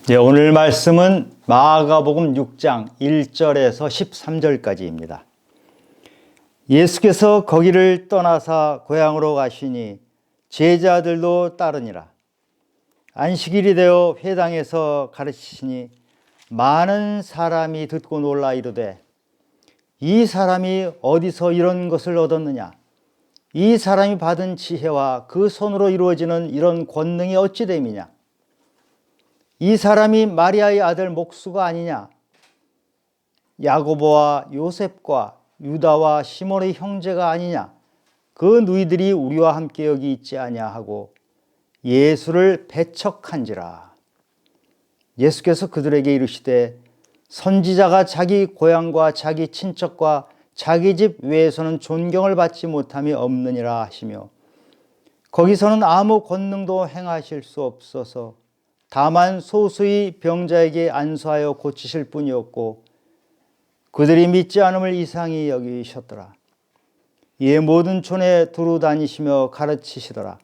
네, 오늘 말씀은 마가복음 6장 1절에서 13절까지입니다. 예수께서 거기를 떠나사 고향으로 가시니 제자들도 따르니라. 안식일이 되어 회당에서 가르치시니 많은 사람이 듣고 놀라 이르되 이 사람이 어디서 이런 것을 얻었느냐? 이 사람이 받은 지혜와 그 손으로 이루어지는 이런 권능이 어찌 됨이냐? 이 사람이 마리아의 아들 목수가 아니냐? 야고보와 요셉과 유다와 시몬의 형제가 아니냐? 그 누이들이 우리와 함께 여기 있지 아니냐 하고 예수를 배척한지라. 예수께서 그들에게 이르시되 선지자가 자기 고향과 자기 친척과 자기 집 외에서는 존경을 받지 못함이 없느니라 하시며 거기서는 아무 권능도 행하실 수 없어서 다만 소수의 병자에게 안수하여 고치실 뿐이었고 그들이 믿지 않음을 이상히 여기셨더라. 이에 모든 촌에 두루 다니시며 가르치시더라.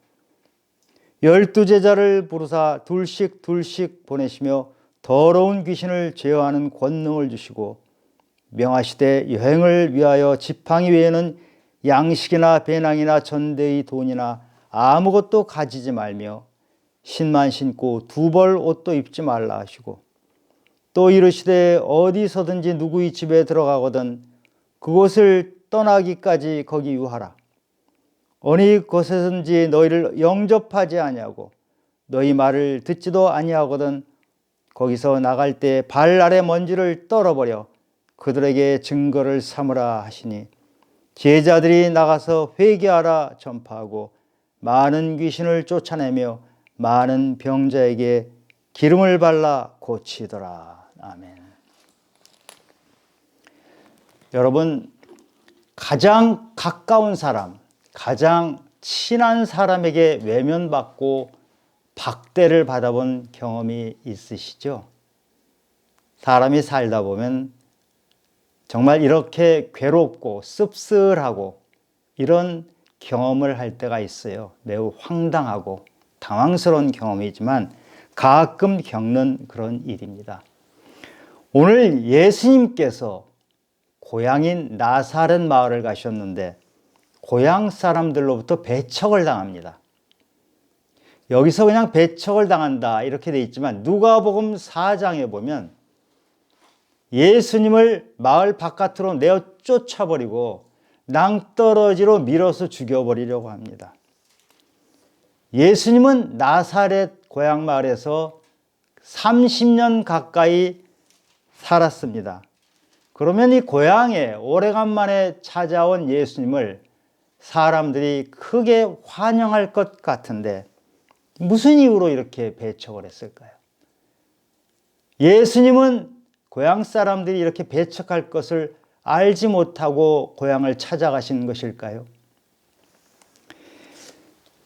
12 제자를 부르사 둘씩 보내시며 더러운 귀신을 제어하는 권능을 주시고 명하시되 여행을 위하여 지팡이 외에는 양식이나 배낭이나 전대의 돈이나 아무것도 가지지 말며 신만 신고 두 벌 옷도 입지 말라 하시고 또 이르시되 어디서든지 누구의 집에 들어가거든 그곳을 떠나기까지 거기 유하라. 어느 곳에든지 너희를 영접하지 아니하고 너희 말을 듣지도 아니하거든 거기서 나갈 때 발 아래 먼지를 떨어버려 그들에게 증거를 삼으라 하시니 제자들이 나가서 회개하라 전파하고 많은 귀신을 쫓아내며 많은 병자에게 기름을 발라 고치더라. 아멘. 여러분, 가장 가까운 사람, 가장 친한 사람에게 외면받고 박대를 받아본 경험이 있으시죠? 사람이 살다 보면 정말 이렇게 괴롭고 씁쓸하고 이런 경험을 할 때가 있어요. 매우 황당하고 당황스러운 경험이지만 가끔 겪는 그런 일입니다. 오늘 예수님께서 고향인 나사렛 마을을 가셨는데 고향 사람들로부터 배척을 당합니다. 여기서 그냥 배척을 당한다 이렇게 돼 있지만 누가복음 4장에 보면 예수님을 마을 바깥으로 내어 쫓아버리고 낭떠러지로 밀어서 죽여버리려고 합니다. 예수님은 나사렛 고향 마을에서 30년 가까이 살았습니다. 그러면 이 고향에 오래간만에 찾아온 예수님을 사람들이 크게 환영할 것 같은데 무슨 이유로 이렇게 배척을 했을까요? 예수님은 고향 사람들이 이렇게 배척할 것을 알지 못하고 고향을 찾아가신 것일까요?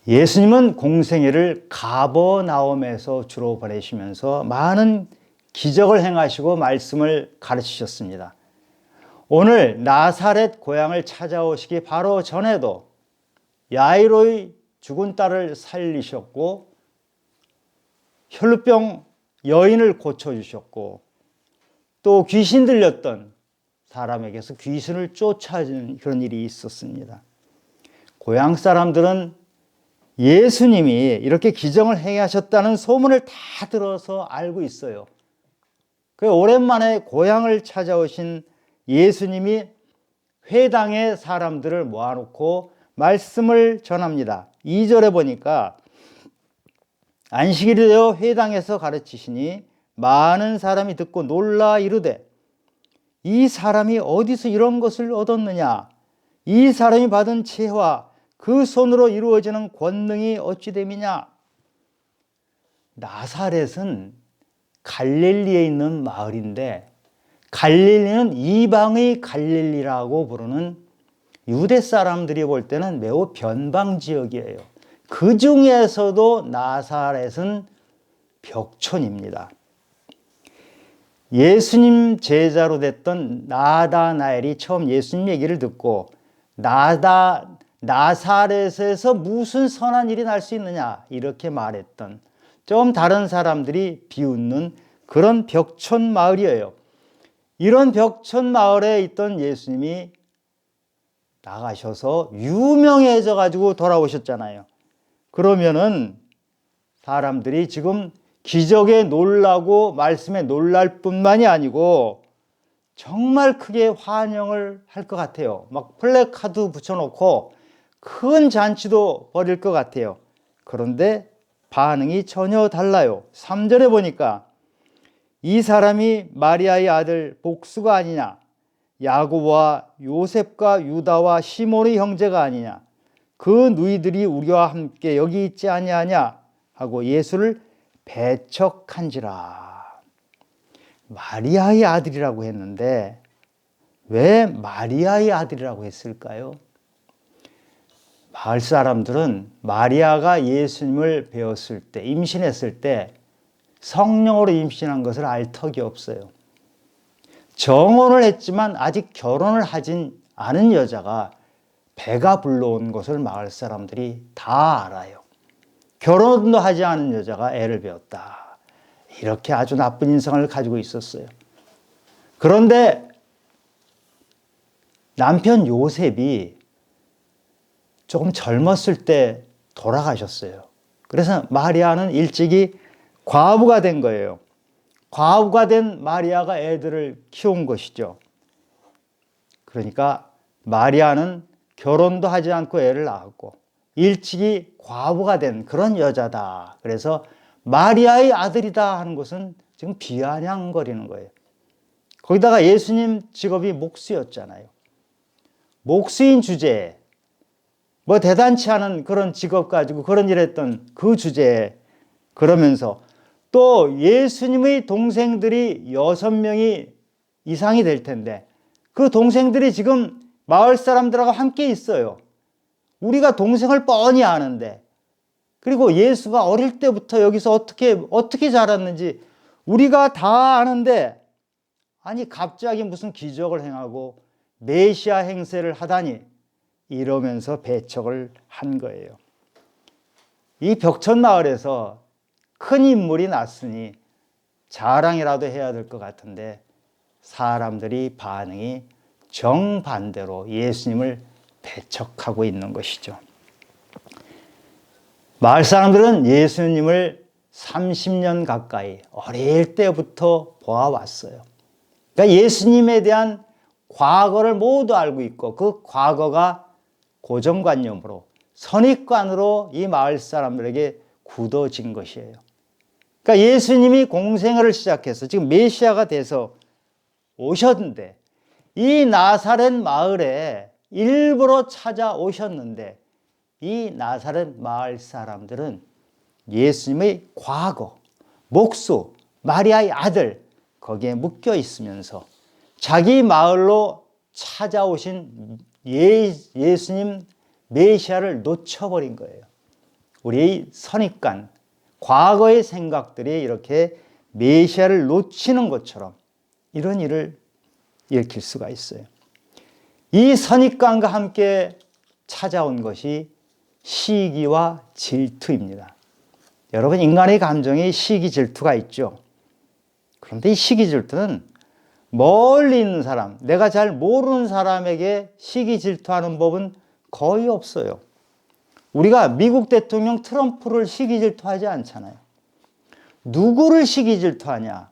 예수님은 공생애를 가버나움에서 주로 보내시면서 많은 기적을 행하시고 말씀을 가르치셨습니다. 오늘 나사렛 고향을 찾아오시기 바로 전에도 야이로의 죽은 딸을 살리셨고 혈루병 여인을 고쳐주셨고 또 귀신 들렸던 사람에게서 귀신을 쫓아주는 그런 일이 있었습니다. 고향 사람들은 예수님이 이렇게 기적을 행하셨다는 소문을 다 들어서 알고 있어요. 오랜만에 고향을 찾아오신 예수님이 회당의 사람들을 모아놓고 말씀을 전합니다. 2절에 보니까 안식일이 되어 회당에서 가르치시니 많은 사람이 듣고 놀라 이르되 이 사람이 어디서 이런 것을 얻었느냐? 이 사람이 받은 지혜와 그 손으로 이루어지는 권능이 어찌 됨이냐? 나사렛은 갈릴리에 있는 마을인데 갈릴리는 이방의 갈릴리라고 부르는 유대 사람들이 볼 때는 매우 변방 지역이에요. 그 중에서도 나사렛은 벽촌입니다. 예수님 제자로 됐던 나다나엘이 처음 예수님 얘기를 듣고 나사렛에서 무슨 선한 일이 날 수 있느냐 이렇게 말했던 좀 다른 사람들이 비웃는 그런 벽촌 마을이에요. 이런 벽촌 마을에 있던 예수님이 나가셔서 유명해져 가지고 돌아오셨잖아요. 그러면은 사람들이 지금 기적에 놀라고 말씀에 놀랄 뿐만이 아니고 정말 크게 환영을 할 것 같아요. 막 플래카드 붙여놓고 큰 잔치도 벌일 것 같아요. 그런데 반응이 전혀 달라요. 3절에 보니까 이 사람이 마리아의 아들 복수가 아니냐, 야고보와 요셉과 유다와 시몬의 형제가 아니냐, 그 누이들이 우리와 함께 여기 있지 아니하냐 하고 예수를 배척한지라. 마리아의 아들이라고 했는데 왜 마리아의 아들이라고 했을까요? 마을 사람들은 마리아가 예수님을 배웠을 때, 임신했을 때 성령으로 임신한 것을 알 턱이 없어요. 정혼을 했지만 아직 결혼을 하진 않은 여자가 배가 불러온 것을 마을 사람들이 다 알아요. 결혼도 하지 않은 여자가 애를 배웠다. 이렇게 아주 나쁜 인상을 가지고 있었어요. 그런데 남편 요셉이 조금 젊었을 때 돌아가셨어요. 그래서 마리아는 일찍이 과부가 된 거예요. 과부가 된 마리아가 애들을 키운 것이죠. 그러니까 마리아는 결혼도 하지 않고 애를 낳았고 일찍이 과부가 된 그런 여자다. 그래서 마리아의 아들이다 하는 것은 지금 비아냥거리는 거예요. 거기다가 예수님 직업이 목수였잖아요. 목수인 주제에 뭐 대단치 않은 그런 직업 가지고 그런 일 했던 그 주제에 그러면서 또 예수님의 동생들이 6명이 이상이 될 텐데 그 동생들이 지금 마을 사람들하고 함께 있어요. 우리가 동생을 뻔히 아는데 그리고 예수가 어릴 때부터 여기서 어떻게 자랐는지 우리가 다 아는데 아니 갑자기 무슨 기적을 행하고 메시아 행세를 하다니 이러면서 배척을 한 거예요. 이 벽천 마을에서 큰 인물이 났으니 자랑이라도 해야 될 것 같은데 사람들이 반응이 정반대로 예수님을 배척하고 있는 것이죠. 마을 사람들은 예수님을 30년 가까이 어릴 때부터 보아왔어요. 그러니까 예수님에 대한 과거를 모두 알고 있고 그 과거가 고정관념으로 선입관으로 이 마을 사람들에게 굳어진 것이에요. 그러니까 예수님이 공생애를 시작해서 지금 메시아가 돼서 오셨는데 이 나사렛 마을에 일부러 찾아오셨는데 이 나사렛 마을 사람들은 예수님의 과거, 목수, 마리아의 아들 거기에 묶여 있으면서 자기 마을로 찾아오신 예수님 메시아를 놓쳐버린 거예요. 우리의 선입관, 과거의 생각들이 이렇게 메시아를 놓치는 것처럼 이런 일을 일으킬 수가 있어요. 이 선입관과 함께 찾아온 것이 시기와 질투입니다. 여러분, 인간의 감정에 시기, 질투가 있죠. 그런데 이 시기, 질투는 멀리 있는 사람, 내가 잘 모르는 사람에게 시기, 질투하는 법은 거의 없어요. 우리가 미국 대통령 트럼프를 시기, 질투하지 않잖아요. 누구를 시기, 질투하냐?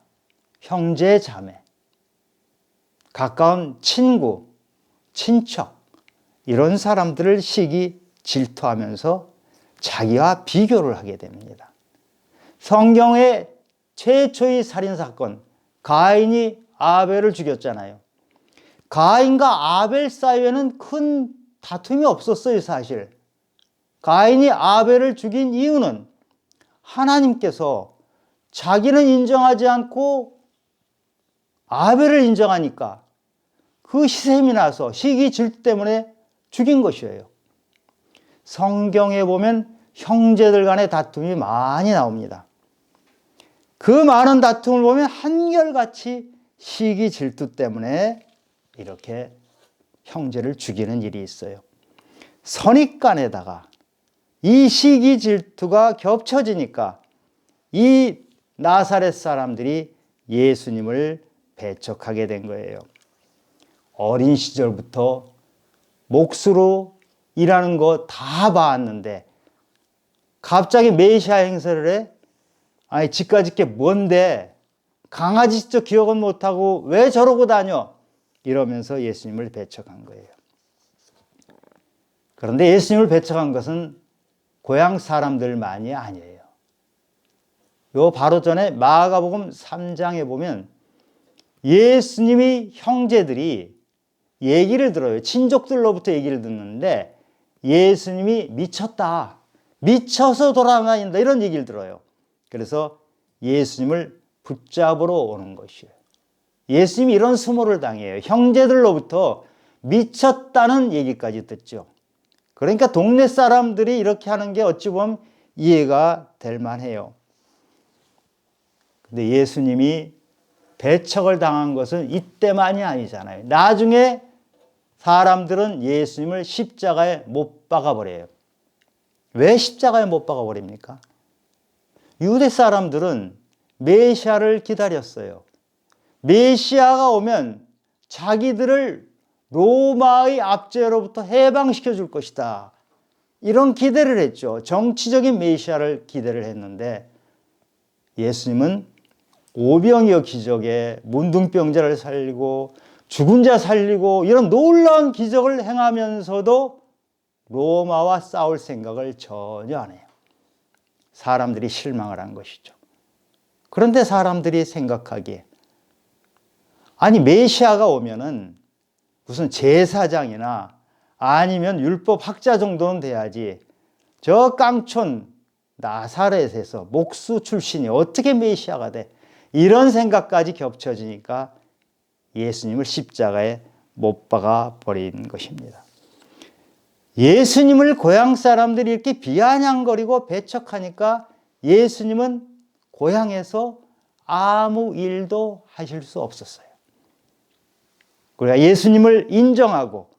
형제, 자매, 가까운 친구, 친척 이런 사람들을 시기, 질투하면서 자기와 비교를 하게 됩니다. 성경의 최초의 살인사건, 가인이 아벨을 죽였잖아요. 가인과 아벨 사이에는 큰 다툼이 없었어요, 사실. 가인이 아벨을 죽인 이유는 하나님께서 자기는 인정하지 않고 아벨을 인정하니까 그 시샘이 나서 시기, 질투 때문에 죽인 것이에요. 성경에 보면 형제들 간의 다툼이 많이 나옵니다. 그 많은 다툼을 보면 한결같이 시기, 질투 때문에 이렇게 형제를 죽이는 일이 있어요. 선입관에다가 이 시기, 질투가 겹쳐지니까 이 나사렛 사람들이 예수님을 배척하게 된 거예요. 어린 시절부터 몫으로 일하는 거 다 봐왔는데 갑자기 메시아 행세를 해? 아니 집까지 게 뭔데? 강아지 진짜 기억은 못하고 왜 저러고 다녀? 이러면서 예수님을 배척한 거예요. 그런데 예수님을 배척한 것은 고향 사람들만이 아니에요. 요 바로 전에 마가복음 3장에 보면 예수님이 형제들이 얘기를 들어요. 친족들로부터 얘기를 듣는데 예수님이 미쳤다. 미쳐서 돌아다닌다. 이런 얘기를 들어요. 그래서 예수님을 붙잡으러 오는 것이에요. 예수님이 이런 수모를 당해요. 형제들로부터 미쳤다는 얘기까지 듣죠. 그러니까 동네 사람들이 이렇게 하는 게 어찌 보면 이해가 될 만해요. 근데 예수님이 배척을 당한 것은 이때만이 아니잖아요. 나중에 사람들은 예수님을 십자가에 못 박아버려요. 왜 십자가에 못 박아버립니까? 유대 사람들은 메시아를 기다렸어요. 메시아가 오면 자기들을 로마의 압제로부터 해방시켜 줄 것이다. 이런 기대를 했죠. 정치적인 메시아를 기대를 했는데 예수님은 오병이어 기적에 문둥병자를 살리고 죽은 자 살리고 이런 놀라운 기적을 행하면서도 로마와 싸울 생각을 전혀 안 해요. 사람들이 실망을 한 것이죠. 그런데 사람들이 생각하기에 아니 메시아가 오면은 무슨 제사장이나 아니면 율법 학자 정도는 돼야지 저 깡촌 나사렛에서 목수 출신이 어떻게 메시아가 돼? 이런 생각까지 겹쳐지니까 예수님을 십자가에 못 박아 버린 것입니다. 예수님을 고향 사람들이 이렇게 비아냥거리고 배척하니까 예수님은 고향에서 아무 일도 하실 수 없었어요. 우리가 예수님을 인정하고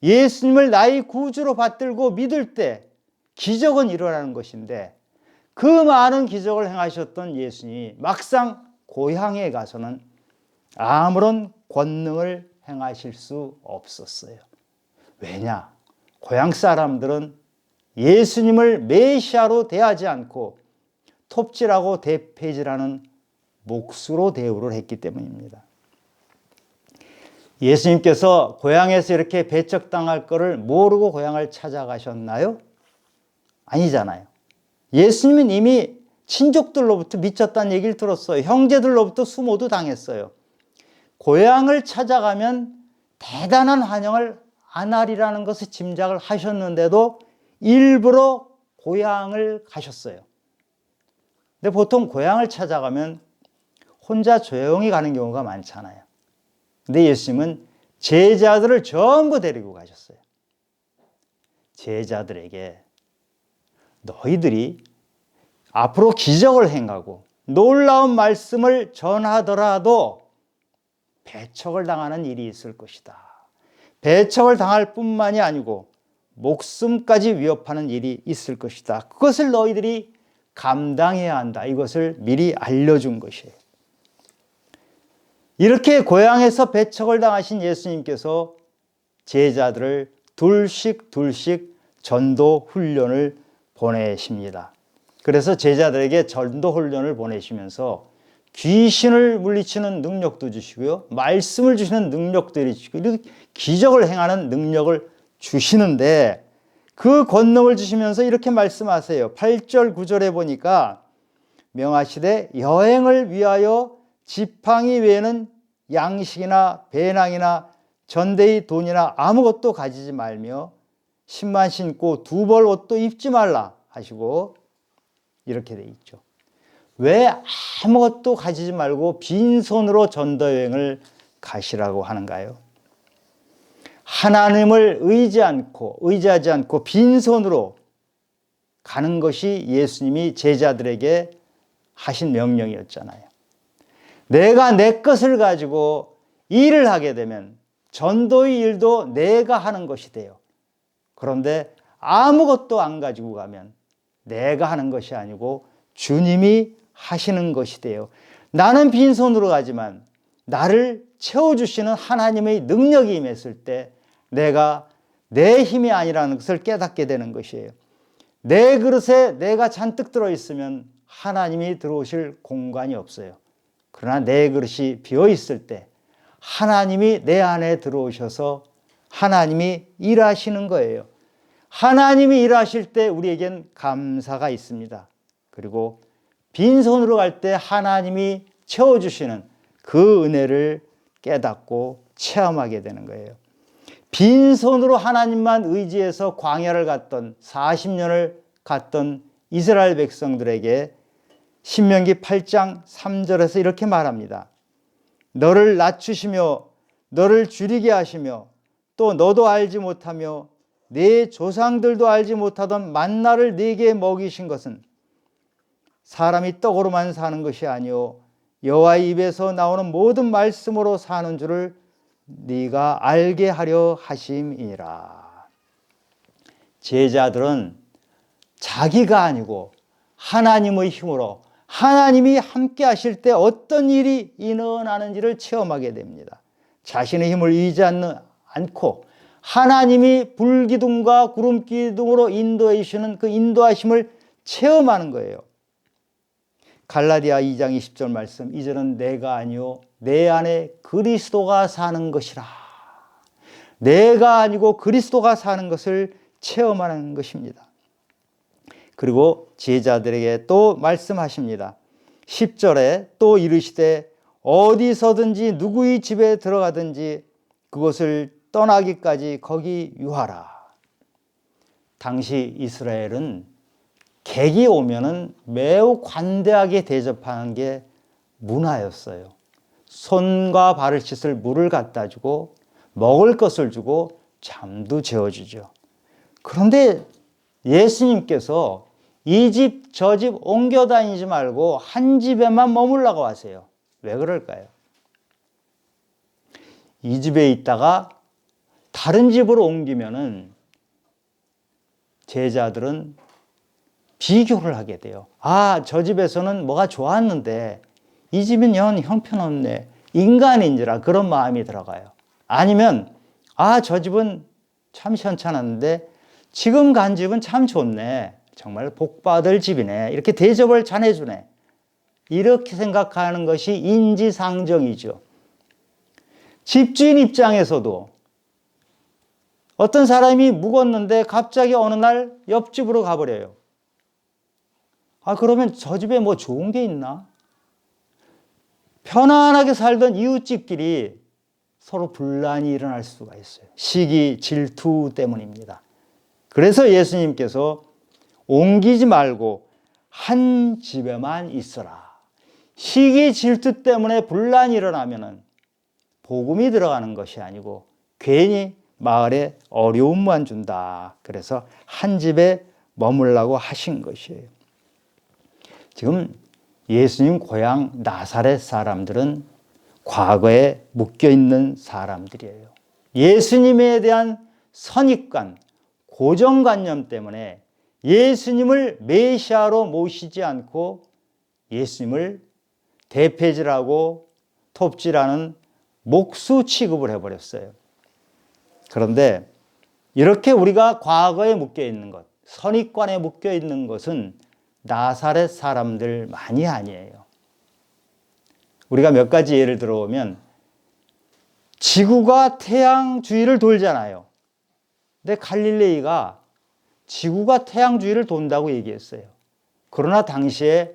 예수님을 나의 구주로 받들고 믿을 때 기적은 일어나는 것인데 그 많은 기적을 행하셨던 예수님이 막상 고향에 가서는 아무런 권능을 행하실 수 없었어요. 왜냐? 고향 사람들은 예수님을 메시아로 대하지 않고 톱질하고 대패질하는 몫으로 대우를 했기 때문입니다. 예수님께서 고향에서 이렇게 배척당할 것을 모르고 고향을 찾아가셨나요? 아니잖아요. 예수님은 이미 친족들로부터 미쳤다는 얘기를 들었어요. 형제들로부터 수모도 당했어요. 고향을 찾아가면 대단한 환영을 안 하리라는 것을 짐작을 하셨는데도 일부러 고향을 가셨어요. 근데 보통 고향을 찾아가면 혼자 조용히 가는 경우가 많잖아요. 근데 예수님은 제자들을 전부 데리고 가셨어요. 제자들에게 너희들이 앞으로 기적을 행하고 놀라운 말씀을 전하더라도 배척을 당하는 일이 있을 것이다. 배척을 당할 뿐만이 아니고 목숨까지 위협하는 일이 있을 것이다. 그것을 너희들이 감당해야 한다. 이것을 미리 알려준 것이에요. 이렇게 고향에서 배척을 당하신 예수님께서 제자들을 둘씩 전도 훈련을 보내십니다. 그래서 제자들에게 전도 훈련을 보내시면서 귀신을 물리치는 능력도 주시고요. 말씀을 주시는 능력도 주시고 이렇게 기적을 행하는 능력을 주시는데 그 권능을 주시면서 이렇게 말씀하세요. 8절 9절에 보니까 명하시되 여행을 위하여 지팡이 외에는 양식이나 배낭이나 전대의 돈이나 아무것도 가지지 말며 신만 신고 두 벌 옷도 입지 말라 하시고 이렇게 돼 있죠. 왜 아무것도 가지지 말고 빈손으로 전도여행을 가시라고 하는가요? 하나님을 의지하지 않고 빈손으로 가는 것이 예수님이 제자들에게 하신 명령이었잖아요. 내가 내 것을 가지고 일을 하게 되면 전도의 일도 내가 하는 것이 돼요. 그런데 아무것도 안 가지고 가면 내가 하는 것이 아니고 주님이 하시는 것이 돼요. 나는 빈손으로 가지만 나를 채워주시는 하나님의 능력이 임했을 때 내가 내 힘이 아니라는 것을 깨닫게 되는 것이에요. 내 그릇에 내가 잔뜩 들어있으면 하나님이 들어오실 공간이 없어요. 그러나 내 그릇이 비어있을 때 하나님이 내 안에 들어오셔서 하나님이 일하시는 거예요. 하나님이 일하실 때 우리에겐 감사가 있습니다. 그리고 빈손으로 갈 때 하나님이 채워주시는 그 은혜를 깨닫고 체험하게 되는 거예요. 빈손으로 하나님만 의지해서 광야를 갔던 40년을 갔던 이스라엘 백성들에게 신명기 8장 3절에서 이렇게 말합니다. 너를 낮추시며 너를 줄이게 하시며 또 너도 알지 못하며 네 조상들도 알지 못하던 만나를 네게 먹이신 것은 사람이 떡으로만 사는 것이 아니요 여호와의 입에서 나오는 모든 말씀으로 사는 줄을 네가 알게 하려 하심이니라. 제자들은 자기가 아니고 하나님의 힘으로 하나님이 함께 하실 때 어떤 일이 일어나는지를 체험하게 됩니다. 자신의 힘을 의지하지 않고 하나님이 불기둥과 구름기둥으로 인도해 주시는 그 인도하심을 체험하는 거예요. 갈라디아 2장 20절 말씀, 이제는 내가 아니요 내 안에 그리스도가 사는 것이라. 내가 아니고 그리스도가 사는 것을 체험하는 것입니다. 그리고 제자들에게 또 말씀하십니다. 10절에 또 이르시되 어디서든지 누구의 집에 들어가든지 그곳을 떠나기까지 거기 유하라. 당시 이스라엘은 객이 오면은 매우 관대하게 대접하는 게 문화였어요. 손과 발을 씻을 물을 갖다 주고 먹을 것을 주고 잠도 재워주죠. 그런데 예수님께서 이 집 저 집 옮겨 다니지 말고 한 집에만 머물라고 하세요. 왜 그럴까요? 이 집에 있다가 다른 집으로 옮기면은 제자들은 비교를 하게 돼요. 아, 저 집에서는 뭐가 좋았는데 이 집은 영 형편없네. 인간인지라 그런 마음이 들어가요. 아니면 아, 저 집은 참 현찮았는데 지금 간 집은 참 좋네. 정말 복받을 집이네. 이렇게 대접을 잘해주네. 이렇게 생각하는 것이 인지상정이죠. 집주인 입장에서도 어떤 사람이 묵었는데 갑자기 어느 날 옆집으로 가버려요. 아, 그러면 저 집에 뭐 좋은 게 있나? 편안하게 살던 이웃집끼리 서로 분란이 일어날 수가 있어요. 시기, 질투 때문입니다. 그래서 예수님께서 옮기지 말고 한 집에만 있어라. 시기, 질투 때문에 분란이 일어나면은 복음이 들어가는 것이 아니고 괜히 마을에 어려움만 준다. 그래서 한 집에 머물라고 하신 것이에요. 지금 예수님 고향 나사렛 사람들은 과거에 묶여있는 사람들이에요. 예수님에 대한 선입관, 고정관념 때문에 예수님을 메시아로 모시지 않고 예수님을 대패질하고 톱질하는 목수 취급을 해버렸어요. 그런데 이렇게 우리가 과거에 묶여있는 것, 선입관에 묶여있는 것은 나사렛 사람들만이 아니에요. 우리가 몇 가지 예를 들어보면 지구가 태양 주위를 돌잖아요. 근데 갈릴레이가 지구가 태양 주위를 돈다고 얘기했어요. 그러나 당시에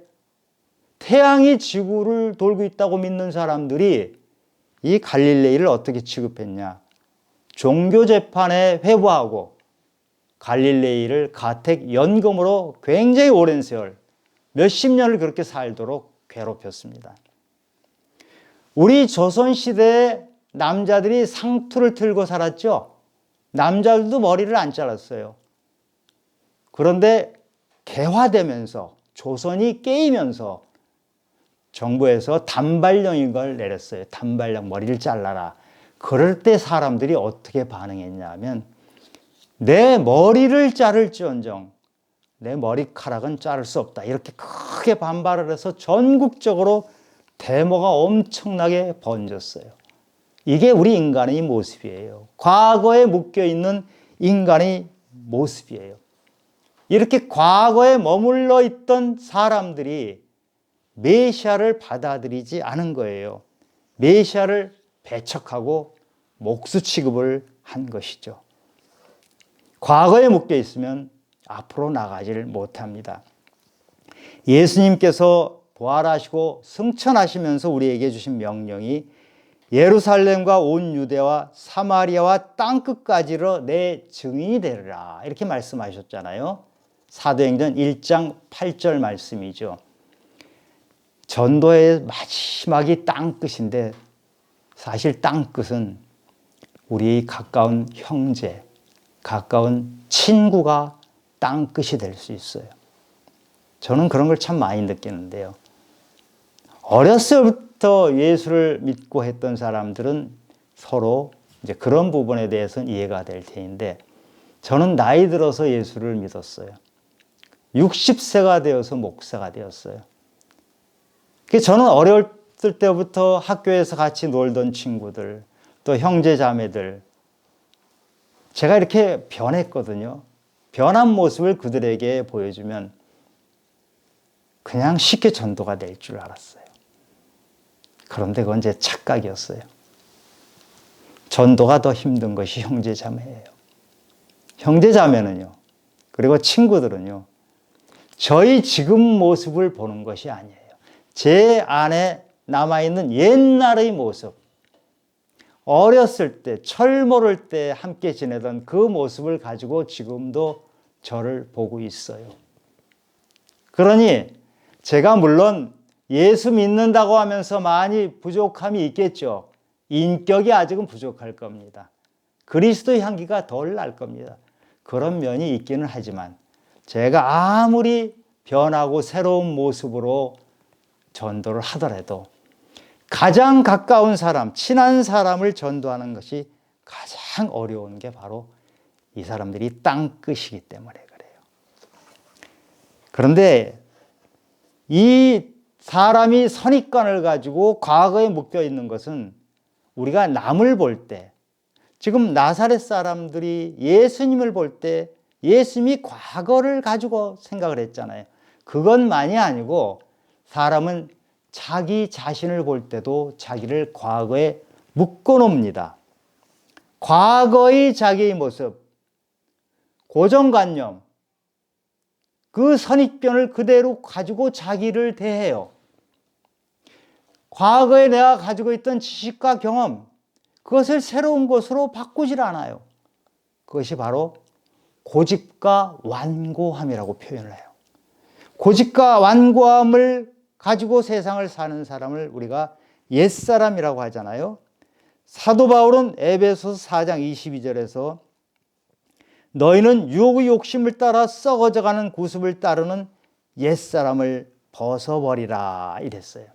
태양이 지구를 돌고 있다고 믿는 사람들이 이 갈릴레이를 어떻게 취급했냐? 종교 재판에 회부하고 갈릴레이를 가택 연금으로 굉장히 오랜 세월, 몇십 년을 그렇게 살도록 괴롭혔습니다. 우리 조선시대에 남자들이 상투를 틀고 살았죠. 남자들도 머리를 안 잘랐어요. 그런데 개화되면서 조선이 깨이면서 정부에서 단발령인 걸 내렸어요. 단발령, 머리를 잘라라. 그럴 때 사람들이 어떻게 반응했냐면 내 머리를 자를지언정 내 머리카락은 자를 수 없다. 이렇게 크게 반발을 해서 전국적으로 데모가 엄청나게 번졌어요. 이게 우리 인간의 모습이에요. 과거에 묶여있는 인간의 모습이에요. 이렇게 과거에 머물러 있던 사람들이 메시아를 받아들이지 않은 거예요. 메시아를 배척하고 목수 취급을 한 것이죠. 과거에 묶여 있으면 앞으로 나가지를 못합니다. 예수님께서 부활하시고 승천하시면서 우리에게 주신 명령이 예루살렘과 온 유대와 사마리아와 땅끝까지로 내 증인이 되리라 이렇게 말씀하셨잖아요. 사도행전 1장 8절 말씀이죠. 전도의 마지막이 땅끝인데 사실 땅끝은 우리 가까운 형제, 가까운 친구가 땅끝이 될 수 있어요. 저는 그런 걸 참 많이 느끼는데요. 어렸을 때부터 예수를 믿고 했던 사람들은 서로 이제 그런 부분에 대해서는 이해가 될 테인데 저는 나이 들어서 예수를 믿었어요. 60세가 되어서 목사가 되었어요. 저는 어렸을 때부터 학교에서 같이 놀던 친구들, 또 형제 자매들, 제가 이렇게 변했거든요. 변한 모습을 그들에게 보여주면 그냥 쉽게 전도가 될 줄 알았어요. 그런데 그건 제 착각이었어요. 전도가 더 힘든 것이 형제 자매예요. 형제 자매는요, 그리고 친구들은요, 저희 지금 모습을 보는 것이 아니에요. 제 안에 남아있는 옛날의 모습, 어렸을 때, 철모를 때 함께 지내던 그 모습을 가지고 지금도 저를 보고 있어요. 그러니 제가 물론 예수 믿는다고 하면서 많이 부족함이 있겠죠. 인격이 아직은 부족할 겁니다. 그리스도의 향기가 덜 날 겁니다. 그런 면이 있기는 하지만 제가 아무리 변하고 새로운 모습으로 전도를 하더라도 가장 가까운 사람, 친한 사람을 전도하는 것이 가장 어려운 게 바로 이 사람들이 땅끝이기 때문에 그래요. 그런데 이 사람이 선입관을 가지고 과거에 묶여 있는 것은 우리가 남을 볼 때, 지금 나사렛 사람들이 예수님을 볼 때 예수님이 과거를 가지고 생각을 했잖아요. 그것만이 아니고 사람은 자기 자신을 볼 때도 자기를 과거에 묶어놓습니다. 과거의 자기의 모습, 고정관념, 그 선입견을 그대로 가지고 자기를 대해요. 과거에 내가 가지고 있던 지식과 경험, 그것을 새로운 것으로 바꾸질 않아요. 그것이 바로 고집과 완고함이라고 표현을 해요. 고집과 완고함을 가지고 세상을 사는 사람을 우리가 옛사람이라고 하잖아요. 사도 바울은 에베소서 4장 22절에서 너희는 유혹의 욕심을 따라 썩어져가는 구습을 따르는 옛사람을 벗어버리라 이랬어요.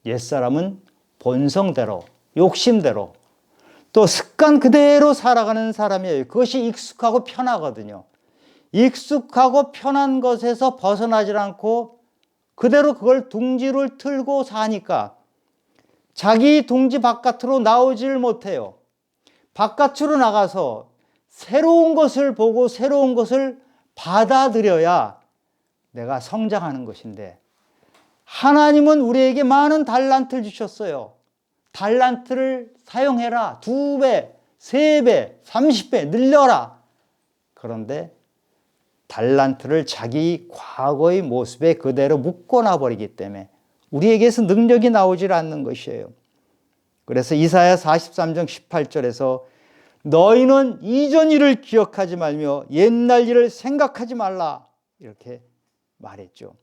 옛사람은 본성대로, 욕심대로, 또 습관 그대로 살아가는 사람이에요. 그것이 익숙하고 편하거든요. 익숙하고 편한 것에서 벗어나질 않고 그대로 그걸 둥지를 틀고 사니까 자기 둥지 바깥으로 나오질 못해요. 바깥으로 나가서 새로운 것을 보고 새로운 것을 받아들여야 내가 성장하는 것인데 하나님은 우리에게 많은 달란트를 주셨어요. 달란트를 사용해라. 2배, 3배, 30배 늘려라. 그런데 달란트를 자기 과거의 모습에 그대로 묶어놔 버리기 때문에 우리에게서 능력이 나오질 않는 것이에요. 그래서 이사야 43장 18절에서 너희는 이전 일을 기억하지 말며 옛날 일을 생각하지 말라 이렇게 말했죠.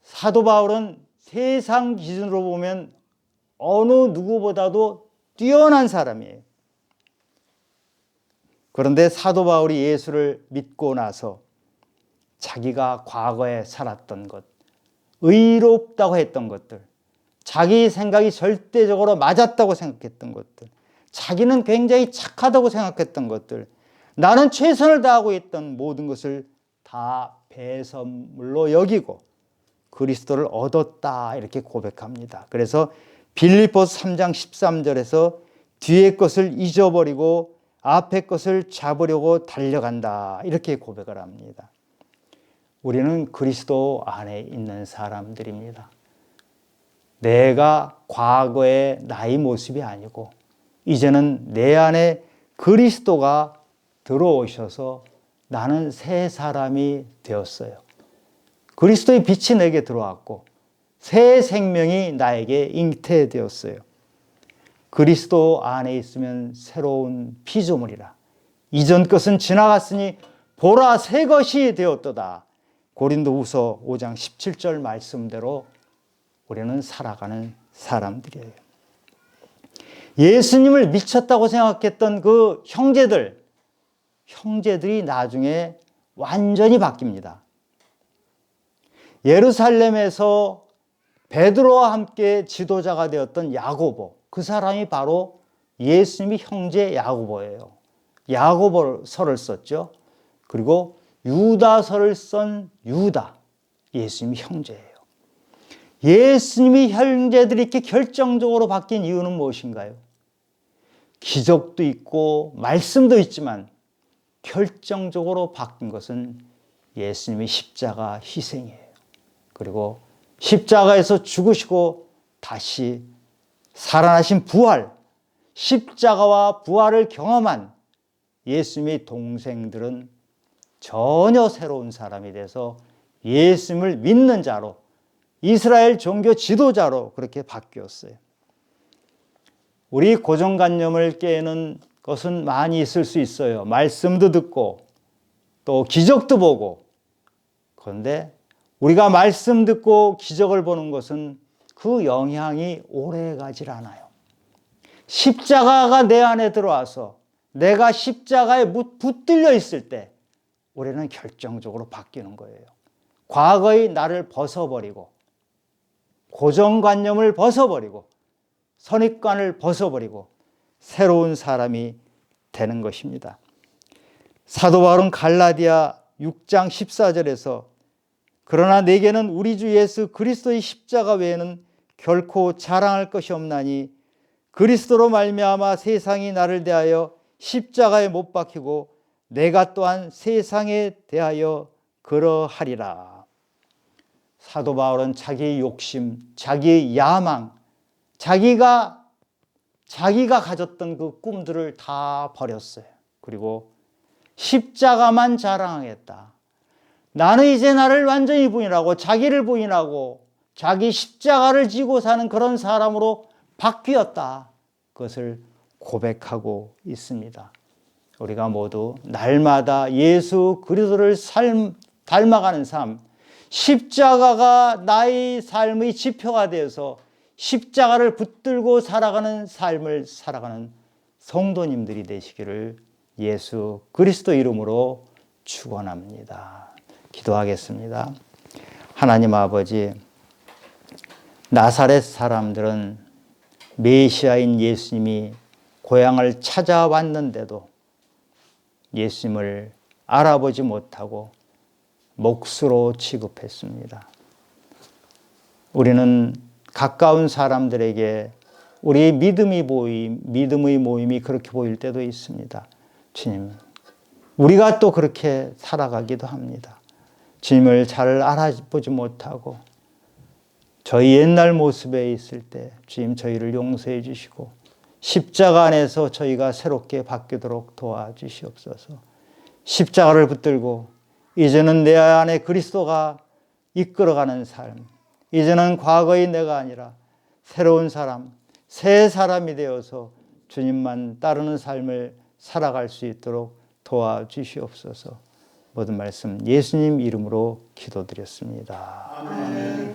사도 바울은 세상 기준으로 보면 어느 누구보다도 뛰어난 사람이에요. 그런데 사도 바울이 예수를 믿고 나서 자기가 과거에 살았던 것, 의롭다고 했던 것들, 자기 생각이 절대적으로 맞았다고 생각했던 것들, 자기는 굉장히 착하다고 생각했던 것들, 나는 최선을 다하고 있던 모든 것을 다 배설물로 여기고 그리스도를 얻었다 이렇게 고백합니다. 그래서 빌립보서 3장 13절에서 뒤의 것을 잊어버리고 앞의 것을 잡으려고 달려간다 이렇게 고백을 합니다. 우리는 그리스도 안에 있는 사람들입니다. 내가 과거의 나의 모습이 아니고 이제는 내 안에 그리스도가 들어오셔서 나는 새 사람이 되었어요. 그리스도의 빛이 내게 들어왔고 새 생명이 나에게 잉태되었어요. 그리스도 안에 있으면 새로운 피조물이라. 이전 것은 지나갔으니 보라 새 것이 되었도다. 고린도후서 5장 17절 말씀대로 우리는 살아가는 사람들이에요. 예수님을 미쳤다고 생각했던 그 형제들이 나중에 완전히 바뀝니다. 예루살렘에서 베드로와 함께 지도자가 되었던 야고보, 그 사람이 바로 예수님의 형제 야고보예요. 야고보서를 썼죠. 그리고 유다서를 쓴 유다, 예수님의 형제예요. 예수님의 형제들이 이렇게 결정적으로 바뀐 이유는 무엇인가요? 기적도 있고 말씀도 있지만 결정적으로 바뀐 것은 예수님의 십자가 희생이에요. 그리고 십자가에서 죽으시고 다시 살아나신 부활, 십자가와 부활을 경험한 예수님의 동생들은 전혀 새로운 사람이 돼서 예수님을 믿는 자로, 이스라엘 종교 지도자로 그렇게 바뀌었어요. 우리 고정관념을 깨는 것은 많이 있을 수 있어요. 말씀도 듣고 또 기적도 보고. 그런데 우리가 말씀 듣고 기적을 보는 것은 그 영향이 오래가질 않아요. 십자가가 내 안에 들어와서 내가 십자가에 붙들려 있을 때 우리는 결정적으로 바뀌는 거예요. 과거의 나를 벗어버리고 고정관념을 벗어버리고 선입관을 벗어버리고 새로운 사람이 되는 것입니다. 사도 바울은 갈라디아 6장 14절에서 그러나 내게는 우리 주 예수 그리스도의 십자가 외에는 결코 자랑할 것이 없나니 그리스도로 말미암아 세상이 나를 대하여 십자가에 못 박히고 내가 또한 세상에 대하여 그러하리라. 사도 바울은 자기의 욕심, 자기의 야망, 자기가 가졌던 그 꿈들을 다 버렸어요. 그리고 십자가만 자랑하겠다. 나는 이제 나를 완전히 부인하고 자기를 부인하고 자기 십자가를 지고 사는 그런 사람으로 바뀌었다. 그것을 고백하고 있습니다. 우리가 모두 날마다 예수 그리스도를 닮아가는 삶, 십자가가 나의 삶의 지표가 되어서 십자가를 붙들고 살아가는 삶을 살아가는 성도님들이 되시기를 예수 그리스도 이름으로 축원합니다. 기도하겠습니다. 하나님 아버지, 나사렛 사람들은 메시아인 예수님이 고향을 찾아왔는데도 예수님을 알아보지 못하고 몫으로 취급했습니다. 우리는 가까운 사람들에게 우리의 믿음의 모임이 그렇게 보일 때도 있습니다. 주님, 우리가 또 그렇게 살아가기도 합니다. 주님을 잘 알아보지 못하고 저희 옛날 모습에 있을 때 주님 저희를 용서해 주시고 십자가 안에서 저희가 새롭게 바뀌도록 도와주시옵소서. 십자가를 붙들고 이제는 내 안에 그리스도가 이끌어가는 삶, 이제는 과거의 내가 아니라 새로운 사람, 새 사람이 되어서 주님만 따르는 삶을 살아갈 수 있도록 도와주시옵소서. 모든 말씀 예수님 이름으로 기도드렸습니다. 아멘.